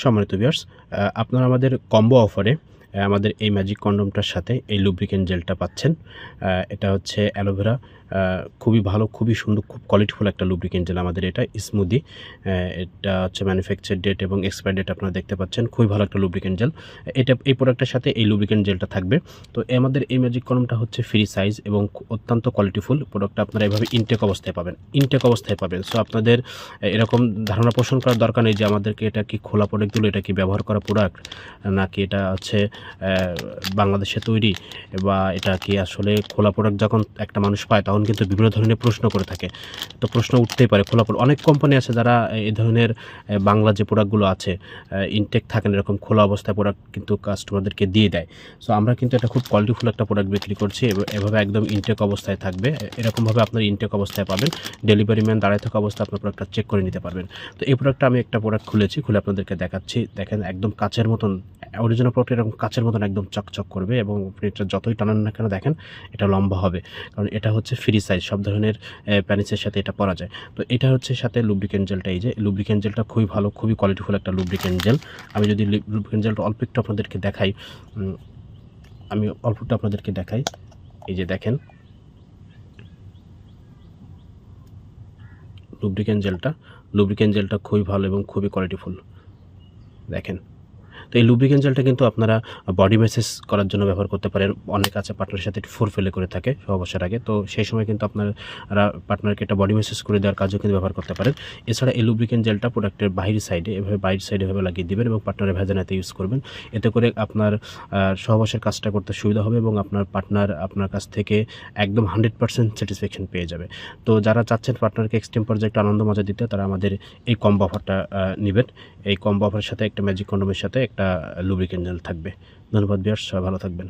সম্মানিত ভিউয়ার্স, আপনারা আমাদের কম্বো অফারে আমাদের এই ম্যাজিক কন্ডোমটার সাথে এই লুব্রিকেন্ট জেলটা পাচ্ছেন। এটা হচ্ছে অ্যালোভেরা, খুবই ভালো, খুবই সুন্দর, খুব কোয়ালিটিফুল একটা লুব্রিকেন্ট জেল আমাদের এটা স্মুদি। এটা হচ্ছে ম্যানুফ্যাকচার ডেট এবং এক্সপায়ার ডেট আপনারা দেখতে পাচ্ছেন। খুবই ভালো একটা লুব্রিকেন্ট জেল। এই প্রোডাক্টের সাথে এই লুব্রিকেন্ট জেলটা থাকবে। তো আমাদের এই ম্যাজিক কন্ডোমটা হচ্ছে ফ্রি সাইজ এবং অত্যন্ত কোয়ালিটিফুল প্রোডাক্টটা আপনারা এভাবে ইনটেক অবস্থায় পাবেন। সো আপনাদের এরকম ধারণা পোষণ করার দরকার নেই যে আমাদেরকে এটা কি খোলা প্রোডাক্টগুলো, এটা কি ব্যবহার করা প্রোডাক্ট, নাকি এটা হচ্ছে বাংলাদেশে তৈরি, বা এটা কি আসলে খোলা প্রোডাক্ট। যখন একটা মানুষ পায় তখন কিন্তু বিভিন্ন ধরনের প্রশ্ন করে থাকে। তো প্রশ্ন উঠতেই পারে খোলা প্রোডাক্ট। অনেক কোম্পানি আছে যারা এই ধরনের বাংলা যে প্রোডাক্টগুলো আছে ইনটেক থাকেন এরকম খোলা অবস্থায় প্রোডাক্ট কিন্তু কাস্টমারদেরকে দিয়ে দেয়। সো আমরা কিন্তু এটা খুব কোয়ালিটিফুল একটা প্রোডাক্ট বিক্রি করছি। এভাবে একদম ইনটেক অবস্থায় থাকবে। এরকমভাবে আপনার ইনটেক অবস্থায় পাবেন। ডেলিভারি ম্যান দাঁড়ায় থাকা অবস্থায় আপনার প্রোডাক্টটা চেক করে নিতে পারবেন। তো এই প্রোডাক্টটা আমি একটা প্রোডাক্ট খুলে আপনাদেরকে দেখাচ্ছি। দেখেন একদম কাচের মতন, অরিজিনাল প্রোডাক্ট এরকম কাচের মতন একদম চকচক করবে এবং আপনি এটা যতই টানান না কেন দেখেন এটা লম্বা হবে, কারণ এটা হচ্ছে ফ্রি সাইজ, সব ধরনের প্যানিসের সাথে এটা পরা যায়। তো এটা হচ্ছে সাথে লুব্রিকেন্ট জেলটা, এই যে লুব্রিকেন্ট জেলটা খুবই ভালো, খুবই কোয়ালিটিফুল একটা লুব্রিকেন্ট জেল। আমি যদি লুব্রিকেন্ট জেলটা অল্প একটু আপনাদেরকে দেখাই, এই যে দেখেন লুব্রিকেন্ট জেলটা খুবই ভালো এবং খুবই কোয়ালিটিফুল। দেখেন, তো এই লুব্রিকেন্ট জেলটা কিন্তু আপনারা বডি ম্যাসেজ করার জন্য ব্যবহার করতে পারেন। অনেক আছে পার্টনারের সাথে একটু ফেলে করে থাকে সহবাসের আগে, তো সেই সময় কিন্তু আপনারা পার্টনারকে একটা বডি ম্যাসেজ করে দেওয়ার কাজও কিন্তু ব্যবহার করতে পারেন। এছাড়া এই লুব্রিকেন্ট জেলটা প্রোডাক্টের বাইরের সাইডে এভাবে লাগিয়ে দিবেন এবং পার্টনারের ভেজানাতে ইউজ করবেন। এতে করে আপনার সহবাসের কাজটা করতে সুবিধা হবে এবং আপনার পার্টনার আপনার কাছ থেকে একদম 100% স্যাটিসফ্যাকশন পেয়ে যাবে। তো যারা চাচ্ছেন পার্টনারকে এক্সট্রিম পর্যায়ে একটা আনন্দ মজা দিতে, তারা আমাদের এই কম্বো অফারটা নেবেন। এই কম্বো অফারের সাথে একটা ম্যাজিক কন্ডোমের সাথে একটা লুব্রিকেন্ট জেল থাকবে। ধন্যবাদ ভিউয়ার্স, সবাই ভালো থাকবেন।